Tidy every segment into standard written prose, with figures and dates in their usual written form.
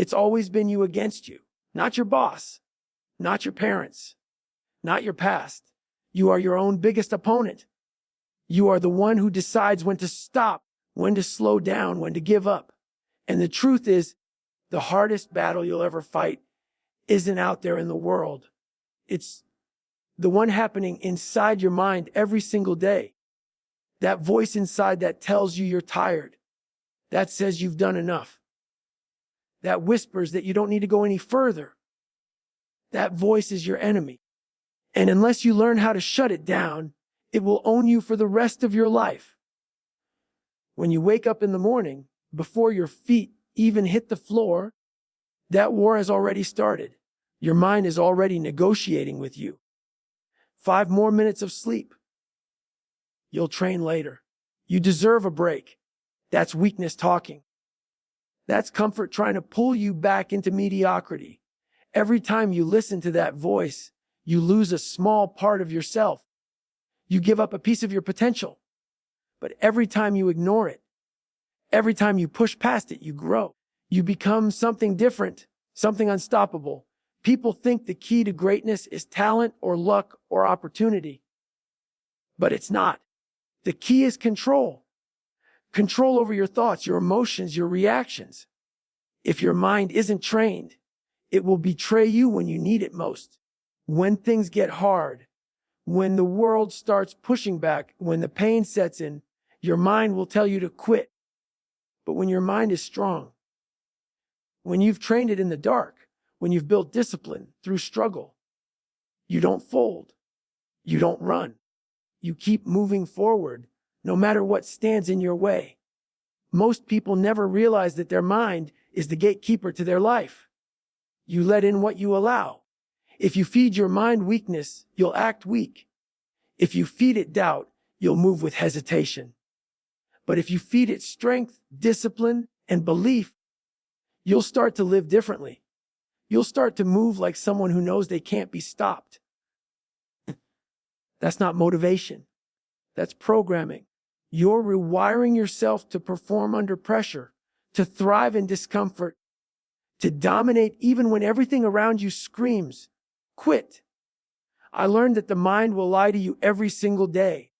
It's always been you against you, not your boss, not your parents, not your past. You are your own biggest opponent. You are the one who decides when to stop, when to slow down, when to give up. And the truth is, the hardest battle you'll ever fight isn't out there in the world. It's the one happening inside your mind every single day. That voice inside that tells you you're tired. That says you've done enough. That whispers that you don't need to go any further. That voice is your enemy. And unless you learn how to shut it down, it will own you for the rest of your life. When you wake up in the morning, before your feet even hit the floor, that war has already started. Your mind is already negotiating with you. 5 more minutes of sleep. You'll train later. You deserve a break. That's weakness talking. That's comfort trying to pull you back into mediocrity. Every time you listen to that voice, you lose a small part of yourself. You give up a piece of your potential. But every time you ignore it, every time you push past it, you grow. You become something different, something unstoppable. People think the key to greatness is talent or luck or opportunity. But it's not. The key is control. Control over your thoughts, your emotions, your reactions. If your mind isn't trained, it will betray you when you need it most. When things get hard, when the world starts pushing back, when the pain sets in, your mind will tell you to quit. But when your mind is strong, when you've trained it in the dark, when you've built discipline through struggle, you don't fold. You don't run. You keep moving forward, no matter what stands in your way. Most people never realize that their mind is the gatekeeper to their life. You let in what you allow. If you feed your mind weakness, you'll act weak. If you feed it doubt, you'll move with hesitation. But if you feed it strength, discipline, and belief, you'll start to live differently. You'll start to move like someone who knows they can't be stopped. That's not motivation. That's programming. You're rewiring yourself to perform under pressure, to thrive in discomfort, to dominate even when everything around you screams, quit. I learned that the mind will lie to you every single day.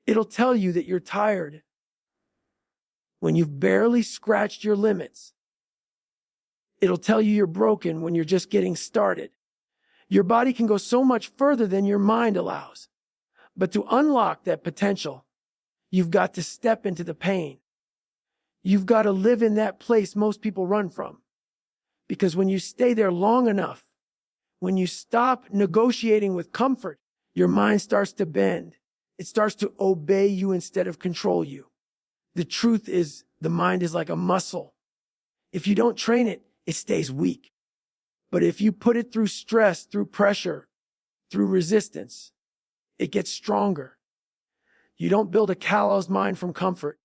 It'll tell you that you're tired when you've barely scratched your limits. It'll tell you you're broken when you're just getting started. Your body can go so much further than your mind allows. But to unlock that potential, you've got to step into the pain. You've got to live in that place most people run from. Because when you stay there long enough, when you stop negotiating with comfort, your mind starts to bend. It starts to obey you instead of control you. The truth is, the mind is like a muscle. If you don't train it, it stays weak. But if you put it through stress, through pressure, through resistance, it gets stronger. You don't build a calloused mind from comfort.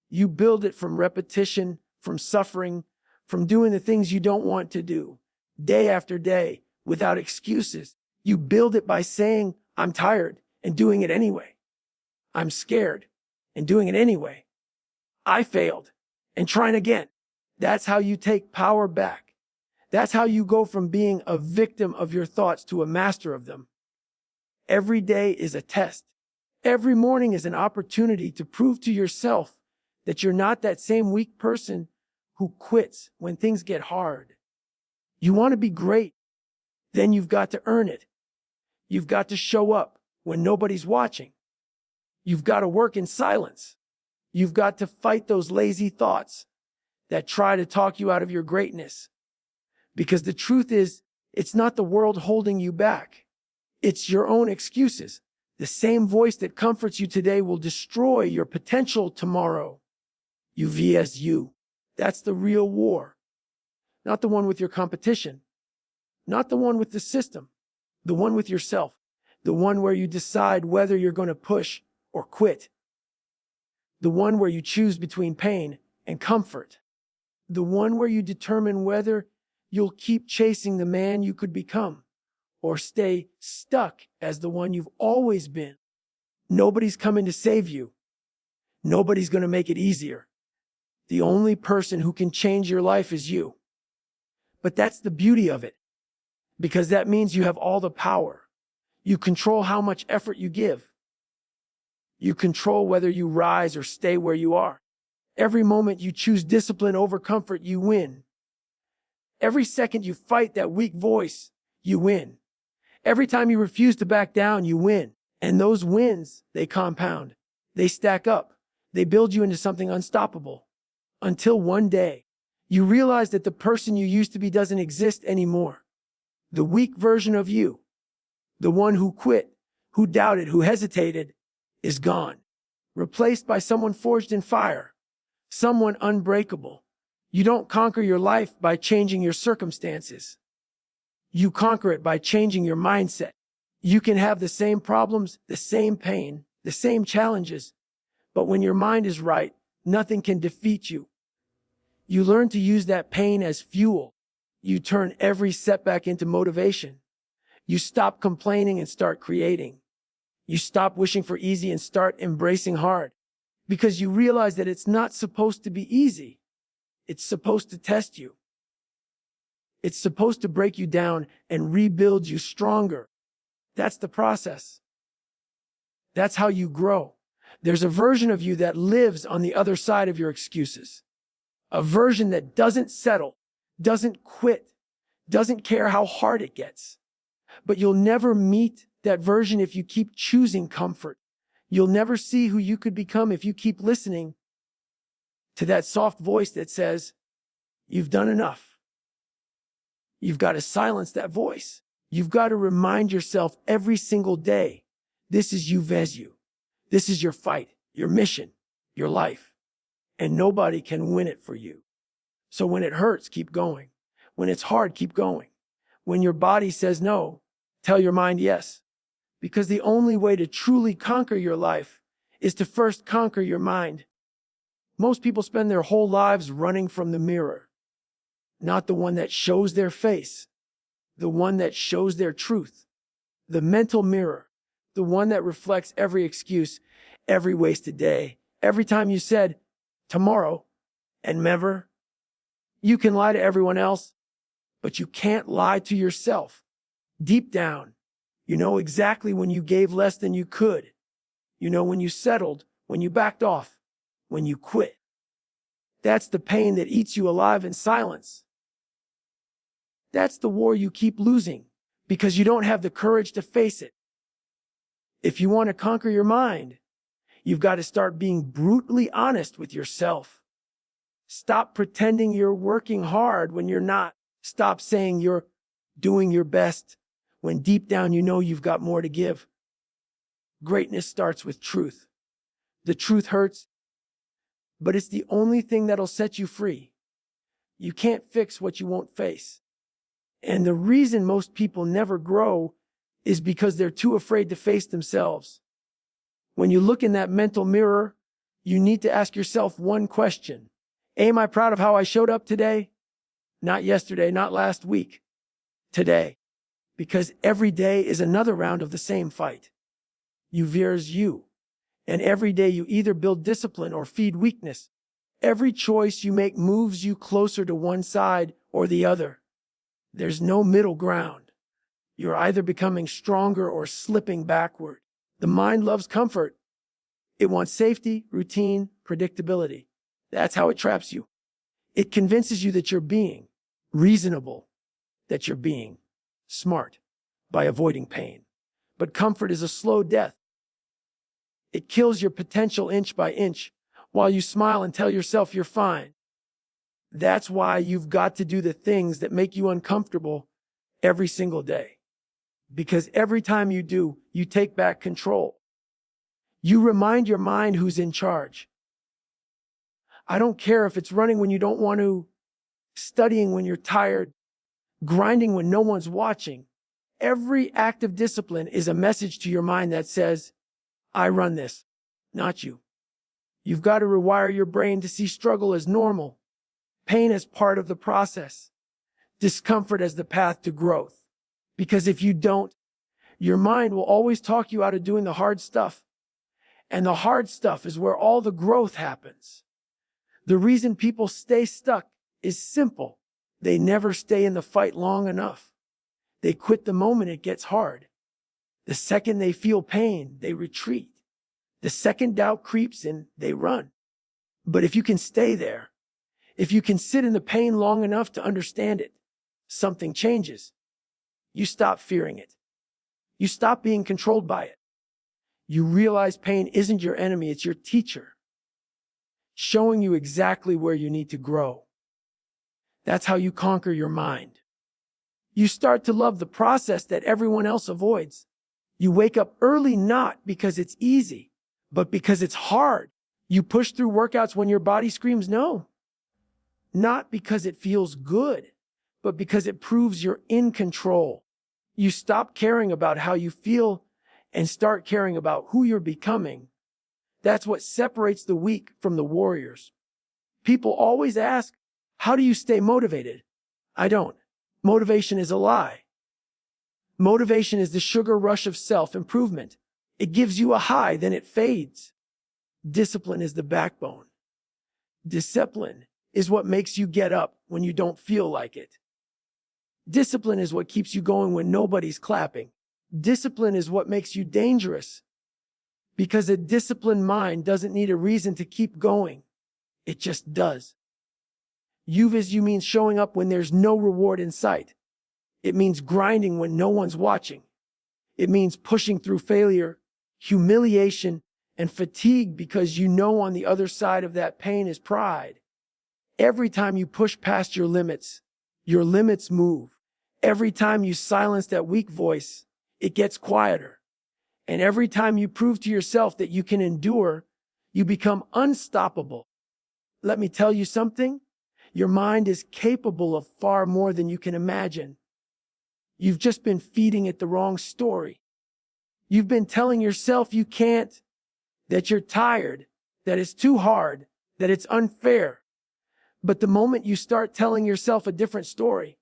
You build it from repetition, from suffering, from doing the things you don't want to do, day after day, without excuses. You build it by saying, I'm tired, and doing it anyway. I'm scared, and doing it anyway. I failed, and trying again. That's how you take power back. That's how you go from being a victim of your thoughts to a master of them. Every day is a test. Every morning is an opportunity to prove to yourself that you're not that same weak person who quits when things get hard. You want to be great, then you've got to earn it. You've got to show up when nobody's watching. You've got to work in silence. You've got to fight those lazy thoughts that try to talk you out of your greatness. Because the truth is, it's not the world holding you back. It's your own excuses. The same voice that comforts you today will destroy your potential tomorrow. You vs you. That's the real war. Not the one with your competition. Not the one with the system. The one with yourself. The one where you decide whether you're going to push or quit. The one where you choose between pain and comfort. The one where you determine whether you'll keep chasing the man you could become or stay stuck as the one you've always been. Nobody's coming to save you. Nobody's going to make it easier. The only person who can change your life is you. But that's the beauty of it, because that means you have all the power. You control how much effort you give. You control whether you rise or stay where you are. Every moment you choose discipline over comfort, you win. Every second you fight that weak voice, you win. Every time you refuse to back down, you win. And those wins, they compound. They stack up. They build you into something unstoppable. Until one day, you realize that the person you used to be doesn't exist anymore. The weak version of you, the one who quit, who doubted, who hesitated, is gone. Replaced by someone forged in fire, someone unbreakable. You don't conquer your life by changing your circumstances. You conquer it by changing your mindset. You can have the same problems, the same pain, the same challenges, but when your mind is right, nothing can defeat you. You learn to use that pain as fuel. You turn every setback into motivation. You stop complaining and start creating. You stop wishing for easy and start embracing hard, because you realize that it's not supposed to be easy. It's supposed to test you. It's supposed to break you down and rebuild you stronger. That's the process. That's how you grow. There's a version of you that lives on the other side of your excuses. A version that doesn't settle, doesn't quit, doesn't care how hard it gets. But you'll never meet that version if you keep choosing comfort. You'll never see who you could become if you keep listening to that soft voice that says, "You've done enough." You've got to silence that voice. You've got to remind yourself every single day, this is you, Vesu. This is your fight, your mission, your life. And nobody can win it for you. So when it hurts, keep going. When it's hard, keep going. When your body says no, tell your mind yes. Because the only way to truly conquer your life is to first conquer your mind. Most people spend their whole lives running from the mirror. Not the one that shows their face, the one that shows their truth. The mental mirror, the one that reflects every excuse, every wasted day, every time you said, tomorrow, and never. You can lie to everyone else, but you can't lie to yourself. Deep down, you know exactly when you gave less than you could. You know when you settled, when you backed off, when you quit. That's the pain that eats you alive in silence. That's the war you keep losing because you don't have the courage to face it. If you want to conquer your mind, you've got to start being brutally honest with yourself. Stop pretending you're working hard when you're not. Stop saying you're doing your best when deep down you know you've got more to give. Greatness starts with truth. The truth hurts, but it's the only thing that'll set you free. You can't fix what you won't face. And the reason most people never grow is because they're too afraid to face themselves. When you look in that mental mirror, you need to ask yourself one question. Am I proud of how I showed up today? Not yesterday, not last week. Today. Because every day is another round of the same fight. You veers you. And every day you either build discipline or feed weakness. Every choice you make moves you closer to one side or the other. There's no middle ground. You're either becoming stronger or slipping backward. The mind loves comfort. It wants safety, routine, predictability. That's how it traps you. It convinces you that you're being reasonable, that you're being smart by avoiding pain. But comfort is a slow death. It kills your potential inch by inch while you smile and tell yourself you're fine. That's why you've got to do the things that make you uncomfortable every single day. Because every time you do, you take back control. You remind your mind who's in charge. I don't care if it's running when you don't want to, studying when you're tired, grinding when no one's watching. Every act of discipline is a message to your mind that says, I run this, not you. You've got to rewire your brain to see struggle as normal, pain as part of the process, discomfort as the path to growth. Because if you don't, your mind will always talk you out of doing the hard stuff. And the hard stuff is where all the growth happens. The reason people stay stuck is simple. They never stay in the fight long enough. They quit the moment it gets hard. The second they feel pain, they retreat. The second doubt creeps in, they run. But if you can stay there, if you can sit in the pain long enough to understand it, something changes. You stop fearing it. You stop being controlled by it. You realize pain isn't your enemy, it's your teacher, showing you exactly where you need to grow. That's how you conquer your mind. You start to love the process that everyone else avoids. You wake up early not because it's easy, but because it's hard. You push through workouts when your body screams no. Not because it feels good, but because it proves you're in control. You stop caring about how you feel and start caring about who you're becoming. That's what separates the weak from the warriors. People always ask, how do you stay motivated? I don't. Motivation is a lie. Motivation is the sugar rush of self-improvement. It gives you a high, then it fades. Discipline is the backbone. Discipline is what makes you get up when you don't feel like it. Discipline is what keeps you going when nobody's clapping. Discipline is what makes you dangerous. Because a disciplined mind doesn't need a reason to keep going. It just does. You means showing up when there's no reward in sight. It means grinding when no one's watching. It means pushing through failure, humiliation, and fatigue because you know on the other side of that pain is pride. Every time you push past your limits move. Every time you silence that weak voice, it gets quieter. And every time you prove to yourself that you can endure, you become unstoppable. Let me tell you something. Your mind is capable of far more than you can imagine. You've just been feeding it the wrong story. You've been telling yourself you can't, that you're tired, that it's too hard, that it's unfair. But the moment you start telling yourself a different story,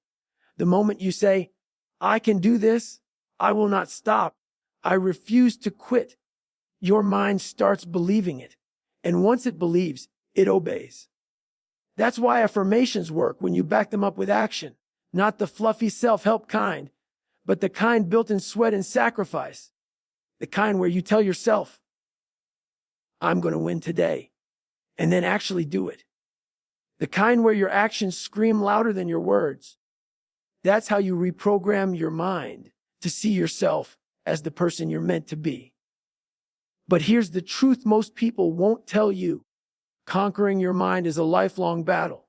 the moment you say, I can do this, I will not stop, I refuse to quit, your mind starts believing it. And once it believes, it obeys. That's why affirmations work when you back them up with action, not the fluffy self-help kind, but the kind built in sweat and sacrifice. The kind where you tell yourself, I'm going to win today, and then actually do it. The kind where your actions scream louder than your words. That's how you reprogram your mind to see yourself as the person you're meant to be. But here's the truth most people won't tell you. Conquering your mind is a lifelong battle.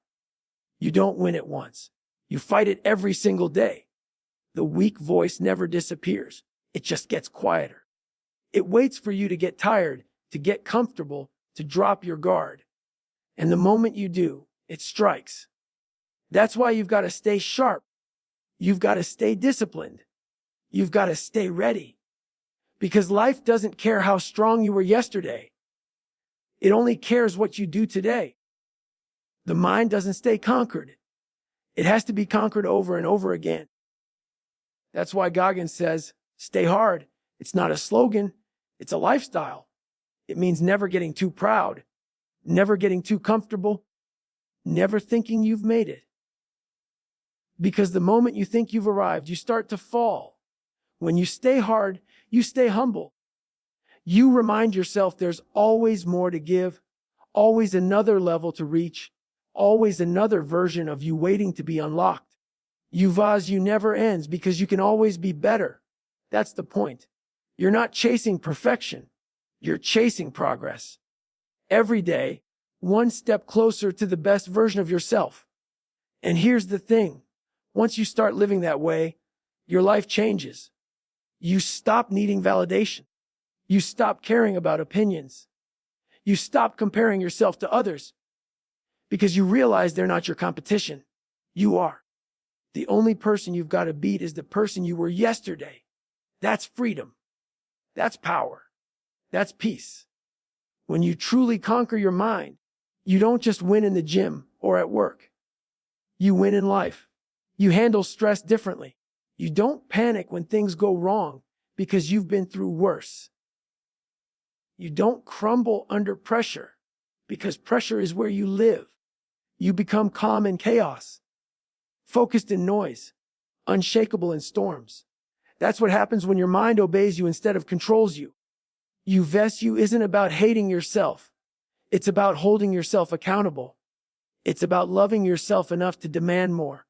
You don't win it once. You fight it every single day. The weak voice never disappears. It just gets quieter. It waits for you to get tired, to get comfortable, to drop your guard. And the moment you do, it strikes. That's why you've got to stay sharp. You've got to stay disciplined. You've got to stay ready. Because life doesn't care how strong you were yesterday. It only cares what you do today. The mind doesn't stay conquered. It has to be conquered over and over again. That's why Goggins says, stay hard. It's not a slogan. It's a lifestyle. It means never getting too proud, never getting too comfortable, never thinking you've made it. Because the moment you think you've arrived, you start to fall. When you stay hard, you stay humble. You remind yourself there's always more to give, always another level to reach, always another version of you waiting to be unlocked. You never ends because you can always be better. That's the point. You're not chasing perfection. You're chasing progress. Every day, one step closer to the best version of yourself. And here's the thing. Once you start living that way, your life changes. You stop needing validation. You stop caring about opinions. You stop comparing yourself to others because you realize they're not your competition. You are. The only person you've got to beat is the person you were yesterday. That's freedom. That's power. That's peace. When you truly conquer your mind, you don't just win in the gym or at work. You win in life. You handle stress differently. You don't panic when things go wrong because you've been through worse. You don't crumble under pressure because pressure is where you live. You become calm in chaos. focused in noise, unshakable in storms. That's what happens when your mind obeys you instead of controls you. You isn't about hating yourself. It's about holding yourself accountable. It's about loving yourself enough to demand more,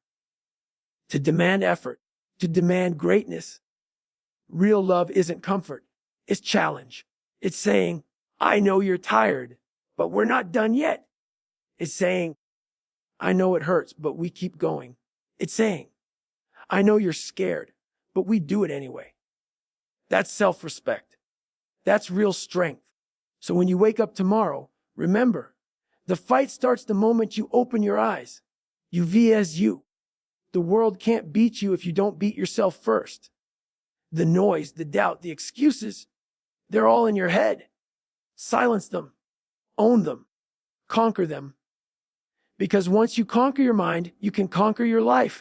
to demand effort, to demand greatness. Real love isn't comfort. It's challenge. It's saying, I know you're tired, but we're not done yet. It's saying, I know it hurts, but we keep going. It's saying, I know you're scared, but we do it anyway. That's self-respect. That's real strength. So when you wake up tomorrow, remember, the fight starts the moment you open your eyes. You vs you. The world can't beat you if you don't beat yourself first. The noise, the doubt, the excuses, they're all in your head. Silence them. Own them. Conquer them. Because once you conquer your mind, you can conquer your life.